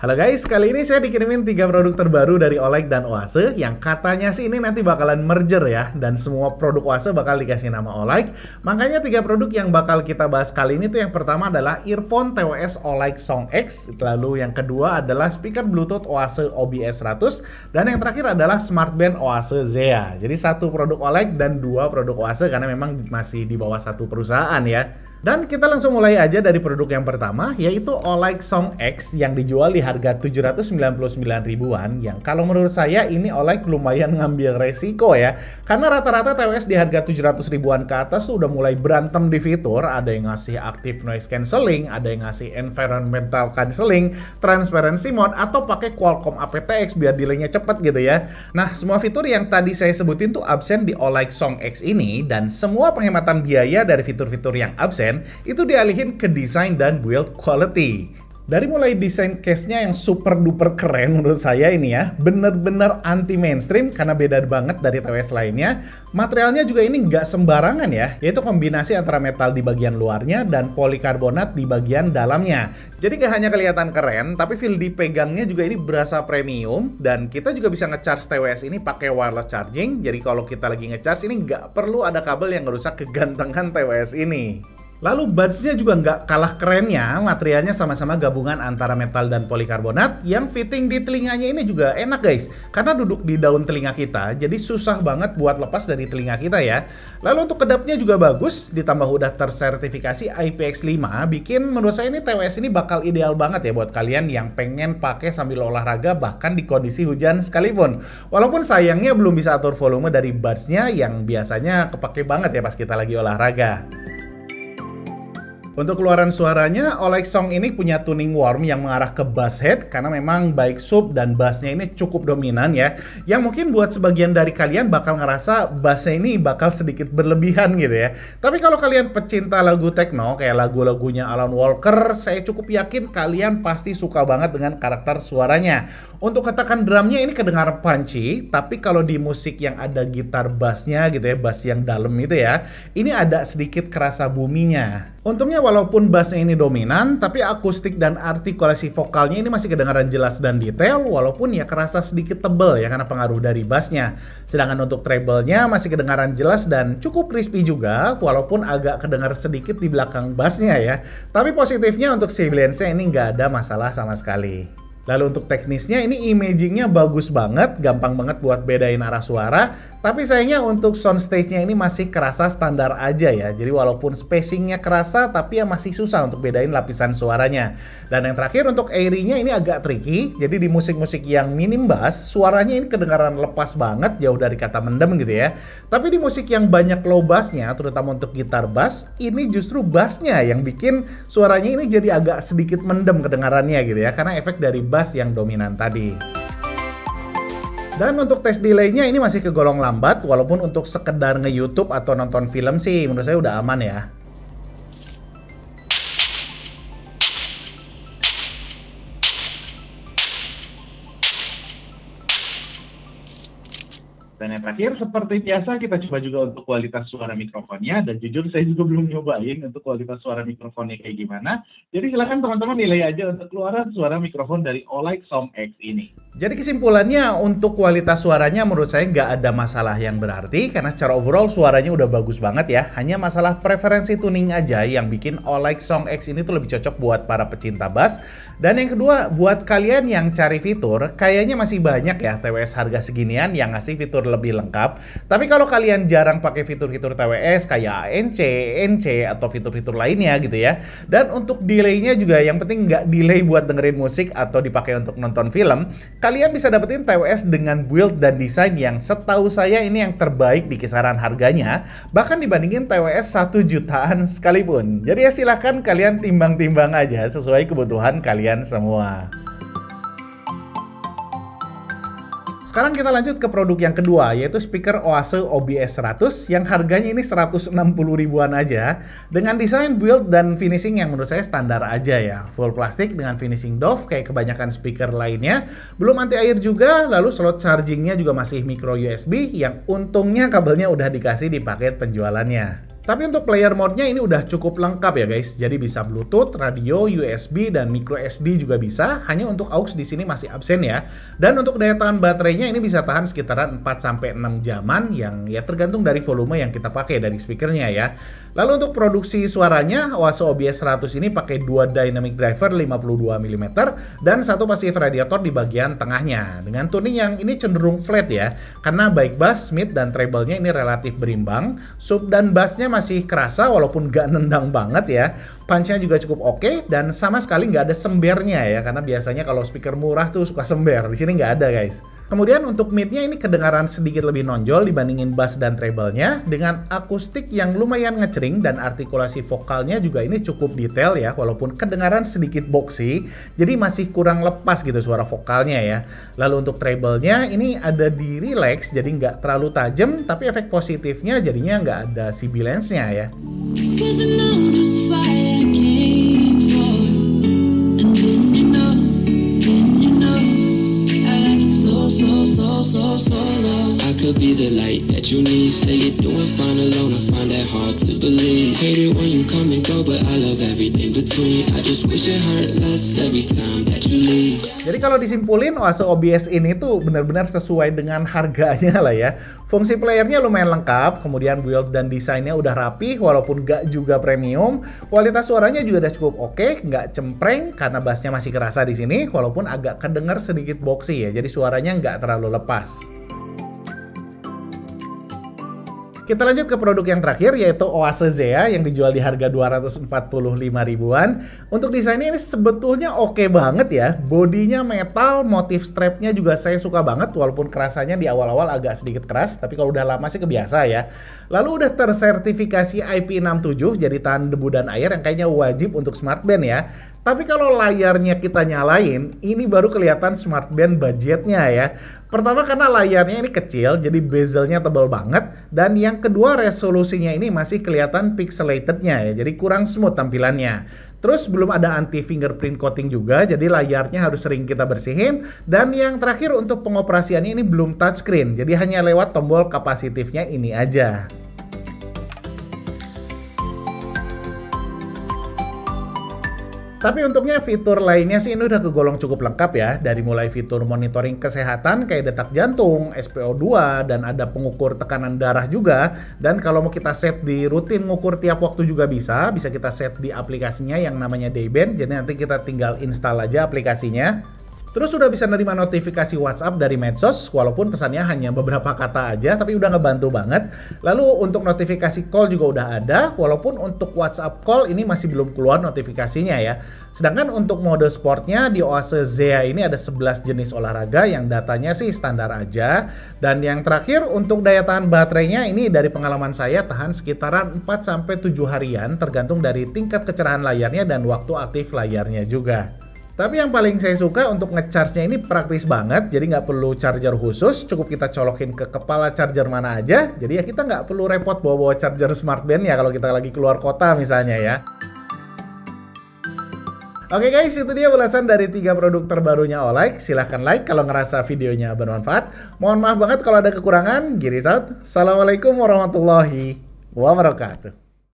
Halo guys, kali ini saya dikirimin 3 produk terbaru dari Oleg dan Oase yang katanya sih ini nanti bakalan merger ya, dan semua produk Oase bakal dikasih nama Oleg. Makanya 3 produk yang bakal kita bahas kali ini tuh yang pertama adalah earphone TWS Oleg Song X, lalu yang kedua adalah speaker Bluetooth Oase OBS 100, dan yang terakhir adalah smartband Oase Zea. Jadi satu produk Oleg dan 2 produk Oase karena memang masih di bawah satu perusahaan ya. Dan kita langsung mulai aja dari produk yang pertama, yaitu Oleg Song X yang dijual di harga 799 ribuan, yang kalau menurut saya ini Oleg lumayan ngambil resiko ya, karena rata-rata TWS di harga 700 ribuan ke atas tuh udah mulai berantem di fitur. Ada yang ngasih active noise cancelling, ada yang ngasih environmental cancelling, transparency mode, atau pakai Qualcomm aptX biar delaynya cepet gitu ya. Nah, semua fitur yang tadi saya sebutin tuh absen di Oleg Song X ini, dan semua penghematan biaya dari fitur-fitur yang absen itu dialihin ke desain dan build quality. Dari mulai desain case-nya yang super duper keren menurut saya ini ya, bener-bener anti mainstream karena beda banget dari TWS lainnya. Materialnya juga ini nggak sembarangan ya, yaitu kombinasi antara metal di bagian luarnya dan polikarbonat di bagian dalamnya. Jadi nggak hanya kelihatan keren, tapi feel dipegangnya juga ini berasa premium, dan kita juga bisa ngecharge TWS ini pakai wireless charging. Jadi kalau kita lagi ngecharge ini nggak perlu ada kabel yang ngerusak kegantengan TWS ini. Lalu buds-nya juga nggak kalah kerennya, materialnya sama-sama gabungan antara metal dan polikarbonat, yang fitting di telinganya ini juga enak guys, karena duduk di daun telinga kita, jadi susah banget buat lepas dari telinga kita ya. Lalu untuk kedapnya juga bagus, ditambah udah tersertifikasi IPX5, bikin menurut saya ini TWS ini bakal ideal banget ya buat kalian yang pengen pakai sambil olahraga bahkan di kondisi hujan sekalipun. Walaupun sayangnya belum bisa atur volume dari buds-nya yang biasanya kepake banget ya pas kita lagi olahraga. Untuk keluaran suaranya, Oleg Song ini punya tuning warm yang mengarah ke bass head karena memang baik sub dan bassnya ini cukup dominan ya. Yang mungkin buat sebagian dari kalian bakal ngerasa bassnya ini bakal sedikit berlebihan gitu ya. Tapi kalau kalian pecinta lagu techno kayak lagu-lagunya Alan Walker, saya cukup yakin kalian pasti suka banget dengan karakter suaranya. Untuk katakan drumnya ini kedengaran punchy, tapi kalau di musik yang ada gitar bassnya gitu ya, bass yang dalam itu ya, ini ada sedikit kerasa buminya. Untungnya walaupun bassnya ini dominan, tapi akustik dan artikulasi vokalnya ini masih kedengaran jelas dan detail, walaupun ya kerasa sedikit tebel ya karena pengaruh dari bassnya. Sedangkan untuk treble-nya masih kedengaran jelas dan cukup crispy juga, walaupun agak kedengar sedikit di belakang bassnya ya. Tapi positifnya untuk sibilance-nya ini nggak ada masalah sama sekali. Lalu untuk teknisnya ini imagingnya bagus banget, gampang banget buat bedain arah suara. Tapi sayangnya untuk soundstage-nya ini masih kerasa standar aja ya. Jadi walaupun spacing-nya kerasa, tapi ya masih susah untuk bedain lapisan suaranya. Dan yang terakhir untuk airy-nya ini agak tricky. Jadi di musik-musik yang minim bass, suaranya ini kedengaran lepas banget, jauh dari kata mendem gitu ya. Tapi di musik yang banyak low bass-nya, terutama untuk gitar bass, ini justru bass-nya yang bikin suaranya ini jadi agak sedikit mendem kedengarannya gitu ya. Karena efek dari bass yang dominan tadi. Dan untuk tes delay-nya ini masih kegolong lambat, walaupun untuk sekedar nge-YouTube atau nonton film sih menurut saya udah aman ya. Dan yang terakhir, seperti biasa kita coba juga untuk kualitas suara mikrofonnya, dan jujur saya juga belum nyobain untuk kualitas suara mikrofonnya kayak gimana. Jadi silahkan teman-teman nilai aja untuk keluaran suara mikrofon dari Oleg Song X ini. Jadi kesimpulannya untuk kualitas suaranya menurut saya nggak ada masalah yang berarti, karena secara overall suaranya udah bagus banget ya. Hanya masalah preferensi tuning aja yang bikin Oleg Song X ini tuh lebih cocok buat para pecinta bass. Dan yang kedua, buat kalian yang cari fitur, kayaknya masih banyak ya TWS harga seginian yang ngasih fitur lebih lengkap. Tapi kalau kalian jarang pakai fitur-fitur TWS kayak ANC, NC, atau fitur-fitur lainnya gitu ya. Dan untuk delay-nya juga yang penting nggak delay buat dengerin musik atau dipakai untuk nonton film. Kalian bisa dapetin TWS dengan build dan desain yang setahu saya ini yang terbaik di kisaran harganya. Bahkan dibandingin TWS 1 jutaan sekalipun. Jadi ya silahkan kalian timbang-timbang aja sesuai kebutuhan kalian semua. Sekarang kita lanjut ke produk yang kedua, yaitu speaker Oase OBS 100 yang harganya ini 160 ribuan aja, dengan desain, build, dan finishing yang menurut saya standar aja ya. Full plastik dengan finishing doff kayak kebanyakan speaker lainnya, belum anti air juga, lalu slot chargingnya juga masih micro USB yang untungnya kabelnya udah dikasih di paket penjualannya. Tapi untuk player mode-nya ini udah cukup lengkap ya guys. Jadi bisa Bluetooth, radio, USB, dan micro SD juga bisa. Hanya untuk aux di sini masih absen ya. Dan untuk daya tahan baterainya ini bisa tahan sekitaran 4-6 jaman yang ya tergantung dari volume yang kita pakai dari speakernya ya. Lalu untuk produksi suaranya, Oase OBS 100 ini pakai dua dynamic driver 52 mm dan satu passive radiator di bagian tengahnya. Dengan tuning yang ini cenderung flat ya. Karena baik bass, mid, dan treble-nya ini relatif berimbang. Sub dan bassnya masih kerasa walaupun gak nendang banget ya. Punch-nya juga cukup oke dan sama sekali nggak ada sembernya ya, karena biasanya kalau speaker murah tuh suka sember. Di sini nggak ada guys. Kemudian untuk mid-nya ini kedengaran sedikit lebih nonjol dibandingin bass dan treble-nya dengan akustik yang lumayan ngecering dan artikulasi vokalnya juga ini cukup detail ya, walaupun kedengaran sedikit boxy, jadi masih kurang lepas gitu suara vokalnya ya. Lalu untuk treble-nya ini ada di relax, jadi nggak terlalu tajam, tapi efek positifnya jadinya nggak ada sibilance-nya ya. I could be the light that you need. Say you're doing fine alone, I find that hard to believe. Hate it when you come and go, but I love everything between. I just wish it hurt less every time that you leave. Jadi kalau disimpulin, Oase OBS ini tuh benar-benar sesuai dengan harganya lah ya. Fungsi playernya lumayan lengkap, kemudian build dan desainnya udah rapi, walaupun gak juga premium. Kualitas suaranya juga udah cukup oke, nggak cempreng karena bassnya masih kerasa di sini, walaupun agak kedenger sedikit boxy ya, jadi suaranya nggak terlalu lepas. Kita lanjut ke produk yang terakhir yaitu Oase Zea yang dijual di harga 245 ribuan. Untuk desainnya ini sebetulnya oke banget ya. Bodinya metal, motif strapnya juga saya suka banget walaupun kerasanya di awal-awal agak sedikit keras, tapi kalau udah lama sih kebiasa ya. Lalu udah tersertifikasi IP67 jadi tahan debu dan air yang kayaknya wajib untuk smartband ya. Tapi kalau layarnya kita nyalain, ini baru kelihatan smartband budgetnya ya. Pertama karena layarnya ini kecil, jadi bezelnya tebal banget. Dan yang kedua resolusinya ini masih kelihatan pixelatednya ya, jadi kurang smooth tampilannya. Terus belum ada anti fingerprint coating juga, jadi layarnya harus sering kita bersihin. Dan yang terakhir untuk pengoperasiannya ini belum touchscreen, jadi hanya lewat tombol kapasitifnya ini aja. Tapi untuknya fitur lainnya sih ini udah kegolong cukup lengkap ya. Dari mulai fitur monitoring kesehatan kayak detak jantung, SpO2, dan ada pengukur tekanan darah juga. Dan kalau mau kita set di rutin ngukur tiap waktu juga bisa kita set di aplikasinya yang namanya Dayband. Jadi nanti kita tinggal install aja aplikasinya. Terus udah bisa nerima notifikasi WhatsApp dari medsos, walaupun pesannya hanya beberapa kata aja, tapi udah ngebantu banget. Lalu untuk notifikasi call juga udah ada, walaupun untuk WhatsApp call ini masih belum keluar notifikasinya ya. Sedangkan untuk mode sportnya di Oase Zea ini ada 11 jenis olahraga yang datanya sih standar aja. Dan yang terakhir untuk daya tahan baterainya ini dari pengalaman saya tahan sekitaran 4-7 harian tergantung dari tingkat kecerahan layarnya dan waktu aktif layarnya juga. Tapi yang paling saya suka untuk ngecharge-nya ini praktis banget, jadi nggak perlu charger khusus, cukup kita colokin ke kepala charger mana aja, jadi ya kita nggak perlu repot bawa-bawa charger smartband ya kalau kita lagi keluar kota misalnya ya. Oke guys, itu dia ulasan dari 3 produk terbarunya Olight. Silahkan like kalau ngerasa videonya bermanfaat. Mohon maaf banget kalau ada kekurangan. Giris out. Assalamualaikum warahmatullahi wabarakatuh.